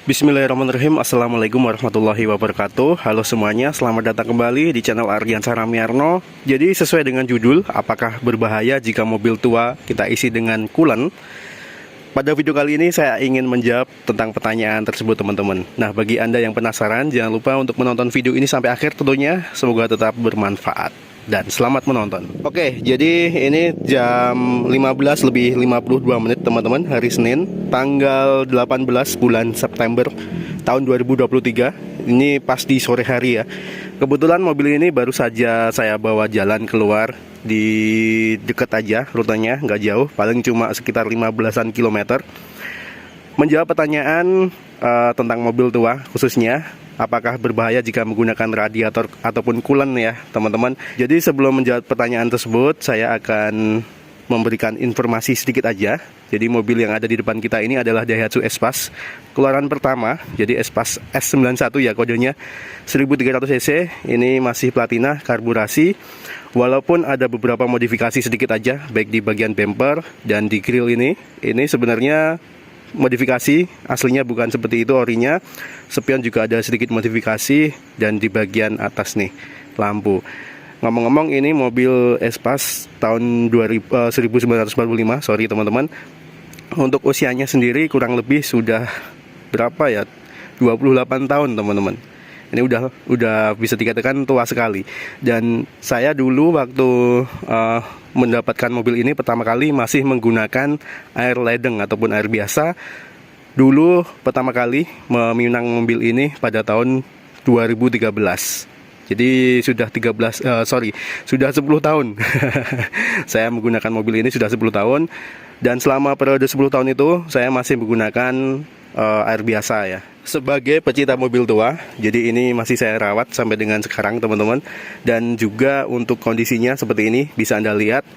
Bismillahirrahmanirrahim. Assalamualaikum warahmatullahi wabarakatuh. Halo semuanya, selamat datang kembali di channel Ardiansah Ramiarno. Jadi sesuai dengan judul, apakah berbahaya jika mobil tua kita isi dengan coolant? Pada video kali ini saya ingin menjawab tentang pertanyaan tersebut teman-teman. Nah, bagi Anda yang penasaran, jangan lupa untuk menonton video ini sampai akhir tentunya. Semoga tetap bermanfaat dan selamat menonton. Oke, jadi ini jam 15 lebih 52 menit teman-teman, hari Senin, tanggal 18 bulan September tahun 2023. Ini pas di sore hari ya. Kebetulan mobil ini baru saja saya bawa jalan keluar, di dekat aja rutenya, nggak jauh, paling cuma sekitar 15-an kilometer. Menjawab pertanyaan tentang mobil tua khususnya, apakah berbahaya jika menggunakan radiator ataupun coolant ya teman-teman. Jadi sebelum menjawab pertanyaan tersebut, saya akan memberikan informasi sedikit aja. Jadi mobil yang ada di depan kita ini adalah Daihatsu Espace keluaran pertama, jadi Espace S91 ya kodenya, 1300 cc. Ini masih platina karburasi, walaupun ada beberapa modifikasi sedikit aja, baik di bagian bumper dan di grill ini. Ini sebenarnya modifikasi, aslinya bukan seperti itu orinya. Spion juga ada sedikit modifikasi, dan di bagian atas nih lampu. Ngomong-ngomong, ini mobil Espace tahun 1945, sorry teman-teman. Untuk usianya sendiri kurang lebih sudah berapa ya, 28 tahun teman-teman. Ini udah bisa dikatakan tua sekali. Dan saya dulu waktu mendapatkan mobil ini pertama kali masih menggunakan air ledeng ataupun air biasa. Dulu pertama kali meminang mobil ini pada tahun 2013. Jadi sudah 10 tahun. Saya menggunakan mobil ini sudah 10 tahun. Dan selama periode 10 tahun itu saya masih menggunakan air biasa ya. Sebagai pecinta mobil tua, jadi ini masih saya rawat sampai dengan sekarang teman-teman. Dan juga untuk kondisinya seperti ini, bisa Anda lihat.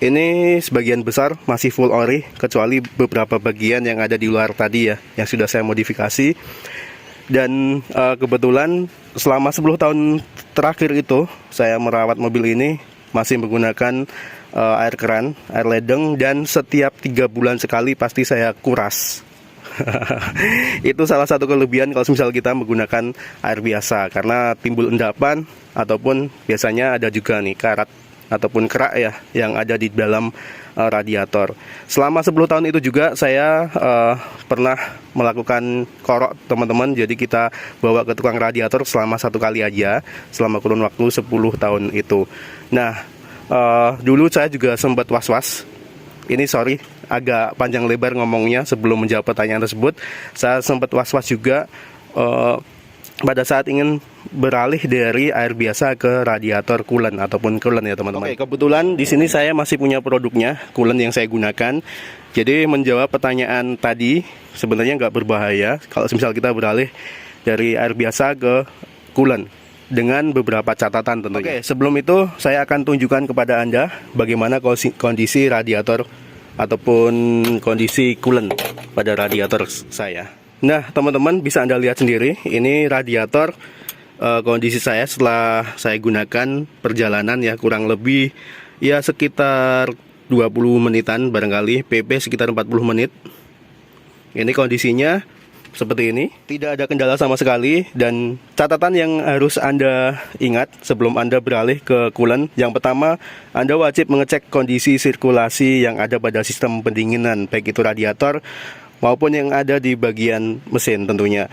Ini sebagian besar masih full ori, kecuali beberapa bagian yang ada di luar tadi ya, yang sudah saya modifikasi. Dan kebetulan selama 10 tahun terakhir itu saya merawat mobil ini masih menggunakan air keran, air ledeng, dan setiap 3 bulan sekali pasti saya kuras. Itu salah satu kelebihan kalau misal kita menggunakan air biasa, karena timbul endapan ataupun biasanya ada juga nih karat ataupun kerak ya yang ada di dalam radiator. Selama 10 tahun itu juga saya pernah melakukan korok teman-teman. Jadi kita bawa ke tukang radiator selama 1 kali aja selama kurun waktu 10 tahun itu. Nah, dulu saya juga sempat was-was. Ini sorry agak panjang lebar ngomongnya sebelum menjawab pertanyaan tersebut. Saya sempat was-was juga pada saat ingin beralih dari air biasa ke radiator coolant ataupun coolant ya teman-teman. Oke, kebetulan di sini saya masih punya produknya, coolant yang saya gunakan. Jadi menjawab pertanyaan tadi, sebenarnya nggak berbahaya kalau misal kita beralih dari air biasa ke coolant, dengan beberapa catatan tentunya. Oke, sebelum itu saya akan tunjukkan kepada Anda bagaimana kondisi radiator ataupun kondisi coolant pada radiator saya. Nah teman-teman, bisa Anda lihat sendiri, ini radiator kondisi saya setelah saya gunakan perjalanan ya, kurang lebih ya sekitar 20 menitan barangkali, PP sekitar 40 menit. Ini kondisinya seperti ini, tidak ada kendala sama sekali. Dan catatan yang harus Anda ingat sebelum Anda beralih ke coolant, yang pertama, Anda wajib mengecek kondisi sirkulasi yang ada pada sistem pendinginan, baik itu radiator maupun yang ada di bagian mesin tentunya.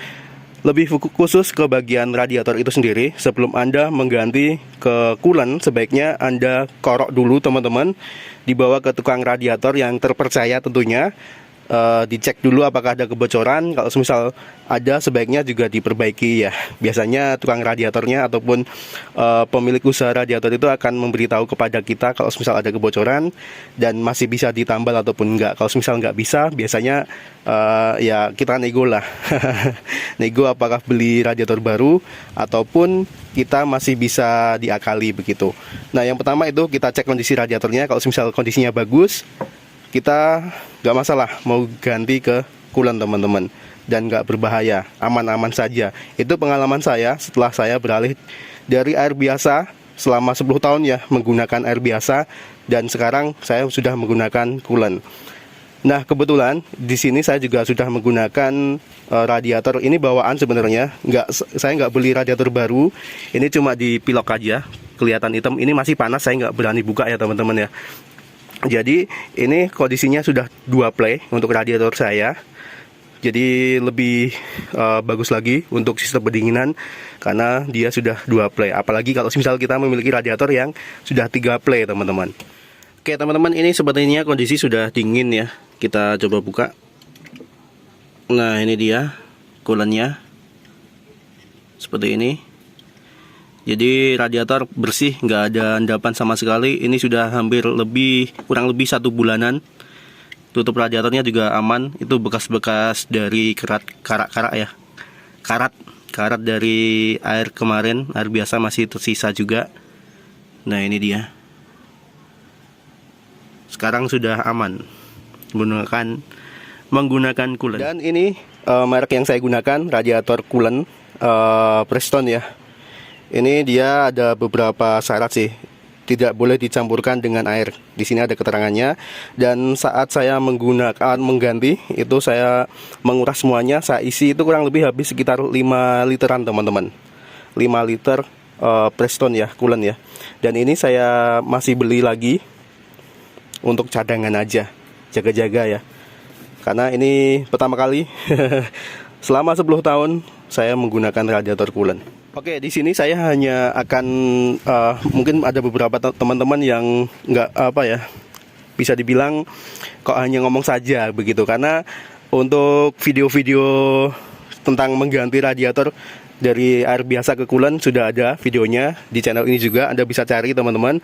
Lebih khusus ke bagian radiator itu sendiri, sebelum Anda mengganti ke coolant, sebaiknya Anda korok dulu teman-teman, dibawa ke tukang radiator yang terpercaya tentunya. Dicek dulu apakah ada kebocoran. Kalau misal ada, sebaiknya juga diperbaiki ya. Biasanya tukang radiatornya ataupun pemilik usaha radiator itu akan memberitahu kepada kita kalau misal ada kebocoran dan masih bisa ditambal ataupun enggak. Kalau misal enggak bisa, biasanya ya kita nego lah. Nego apakah beli radiator baru ataupun kita masih bisa diakali begitu. Nah, yang pertama itu kita cek kondisi radiatornya. Kalau misal kondisinya bagus, kita nggak masalah mau ganti ke coolant teman-teman, dan nggak berbahaya, aman-aman saja. Itu pengalaman saya setelah saya beralih dari air biasa selama 10 tahun ya menggunakan air biasa, dan sekarang saya sudah menggunakan coolant. Nah, kebetulan di sini saya juga sudah menggunakan radiator ini bawaan sebenarnya. Saya nggak beli radiator baru. Ini cuma dipilok aja. Kelihatan hitam. Ini masih panas. Saya nggak berani buka ya teman-teman ya. Jadi ini kondisinya sudah 2 play untuk radiator saya. Jadi lebih bagus lagi untuk sistem pendinginan karena dia sudah 2 play. Apalagi kalau misal kita memiliki radiator yang sudah 3 play teman-teman. Oke teman-teman, ini sepertinya kondisi sudah dingin ya. Kita coba buka. Nah, ini dia coolant-nya. Seperti ini. Jadi radiator bersih, nggak ada endapan sama sekali. Ini sudah kurang lebih 1 bulanan. Tutup radiatornya juga aman. Itu bekas-bekas dari karat ya. Karat dari air kemarin, air biasa masih tersisa juga. Nah, ini dia. Sekarang sudah aman menggunakan coolant. Dan ini merek yang saya gunakan, radiator coolant Preston ya. Ini dia ada beberapa syarat sih. Tidak boleh dicampurkan dengan air. Di sini ada keterangannya. Dan saat saya mengganti itu saya menguras semuanya. Saya isi itu kurang lebih habis sekitar 5 literan teman-teman. 5 liter Preston ya, coolant ya. Dan ini saya masih beli lagi untuk cadangan aja, jaga-jaga ya. Karena ini pertama kali selama 10 tahun saya menggunakan radiator coolant. Oke, di sini saya hanya akan mungkin ada beberapa teman-teman yang bisa dibilang kok hanya ngomong saja begitu. Karena untuk video-video tentang mengganti radiator dari air biasa ke coolant sudah ada videonya di channel ini juga, Anda bisa cari teman-teman.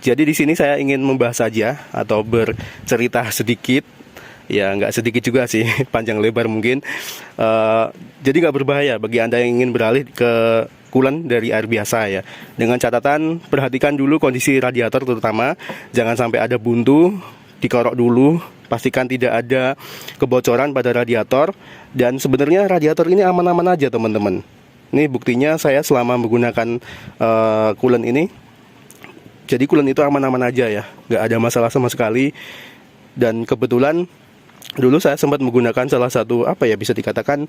Jadi di sini saya ingin membahas saja atau bercerita sedikit, ya nggak sedikit juga sih, panjang lebar mungkin. Jadi nggak berbahaya bagi Anda yang ingin beralih ke coolant dari air biasa ya. Dengan catatan perhatikan dulu kondisi radiator terutama, jangan sampai ada buntu, dikorok dulu. Pastikan tidak ada kebocoran pada radiator. Dan sebenarnya radiator ini aman-aman aja teman-teman. Ini buktinya saya selama menggunakan coolant ini. Jadi coolant itu aman-aman aja ya, nggak ada masalah sama sekali. Dan kebetulan dulu saya sempat menggunakan salah satu bisa dikatakan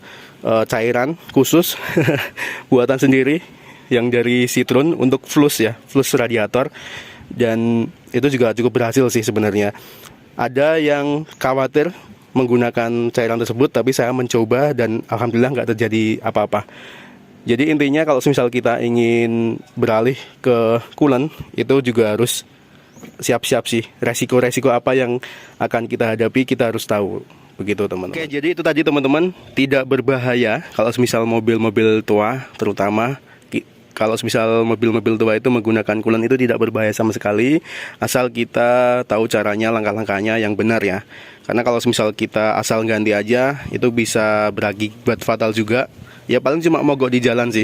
cairan khusus buatan sendiri yang dari Citron untuk flus radiator. Dan itu juga cukup berhasil sih sebenarnya. Ada yang khawatir menggunakan cairan tersebut, tapi saya mencoba dan alhamdulillah nggak terjadi apa-apa. Jadi intinya kalau misal kita ingin beralih ke coolant, itu juga harus siap-siap sih. Resiko-resiko apa yang akan kita hadapi kita harus tahu. Begitu teman-teman. Oke, jadi itu tadi teman-teman, tidak berbahaya kalau misal mobil-mobil tua terutama. Kalau misal mobil-mobil tua itu menggunakan coolant itu tidak berbahaya sama sekali, asal kita tahu caranya, langkah-langkahnya yang benar ya. Karena kalau misal kita asal ganti aja, itu bisa berakibat fatal juga. Ya paling cuma mogok di jalan sih.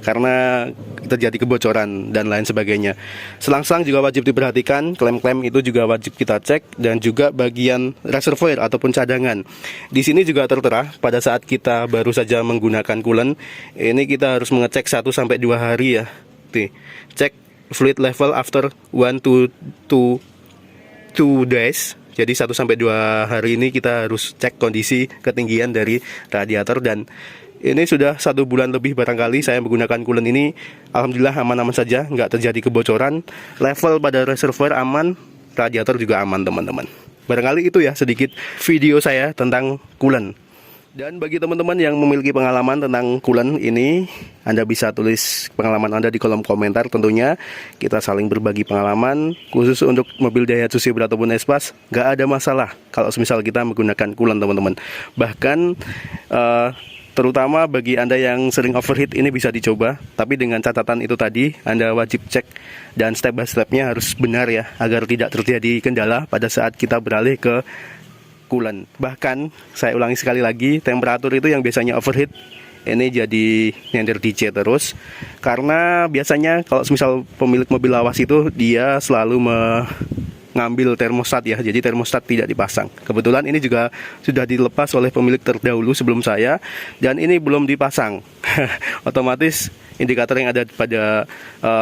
Karena terjadi kebocoran dan lain sebagainya. Selang-selang juga wajib diperhatikan, klem-klem itu juga wajib kita cek, dan juga bagian reservoir ataupun cadangan. Di sini juga tertera pada saat kita baru saja menggunakan coolant, ini kita harus mengecek 1-2 hari ya. Cek fluid level after 1 to 2 days. Jadi 1-2 hari ini kita harus cek kondisi ketinggian dari radiator. Dan ini sudah 1 bulan lebih barangkali saya menggunakan coolant ini. Alhamdulillah aman-aman saja, nggak terjadi kebocoran. Level pada reservoir aman, radiator juga aman teman-teman. Barangkali itu ya sedikit video saya tentang coolant. Dan bagi teman-teman yang memiliki pengalaman tentang coolant ini, Anda bisa tulis pengalaman Anda di kolom komentar tentunya. Kita saling berbagi pengalaman. Khusus untuk mobil Daihatsu Zebra ataupun Espas, nggak ada masalah kalau misal kita menggunakan coolant teman-teman. Bahkan terutama bagi Anda yang sering overheat, ini bisa dicoba. Tapi dengan catatan itu tadi, Anda wajib cek dan step by stepnya harus benar ya, agar tidak terjadi kendala pada saat kita beralih ke coolant. Bahkan saya ulangi sekali lagi, temperatur itu yang biasanya overheat ini jadi nyender DJ terus. Karena biasanya kalau misal pemilik mobil lawas itu dia selalu mengambil termostat ya, jadi termostat tidak dipasang. Kebetulan ini juga sudah dilepas oleh pemilik terdahulu sebelum saya, dan ini belum dipasang. Otomatis indikator yang ada pada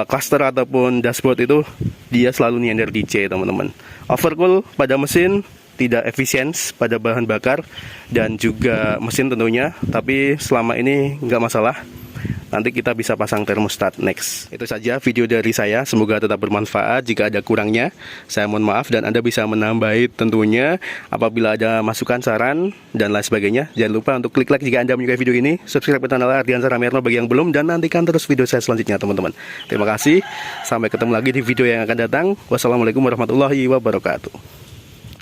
cluster ataupun dashboard itu dia selalu nyender DJ teman-teman. Overcool pada mesin tidak efisien pada bahan bakar dan juga mesin tentunya. Tapi selama ini nggak masalah. Nanti kita bisa pasang termostat next. Itu saja video dari saya. Semoga tetap bermanfaat. Jika ada kurangnya, saya mohon maaf, dan Anda bisa menambahi tentunya apabila ada masukan, saran, dan lain sebagainya. Jangan lupa untuk klik like jika Anda menyukai video ini, subscribe ke channel Ardiansah Ramiarno bagi yang belum, dan nantikan terus video saya selanjutnya, teman-teman. Terima kasih. Sampai ketemu lagi di video yang akan datang. Wassalamualaikum warahmatullahi wabarakatuh.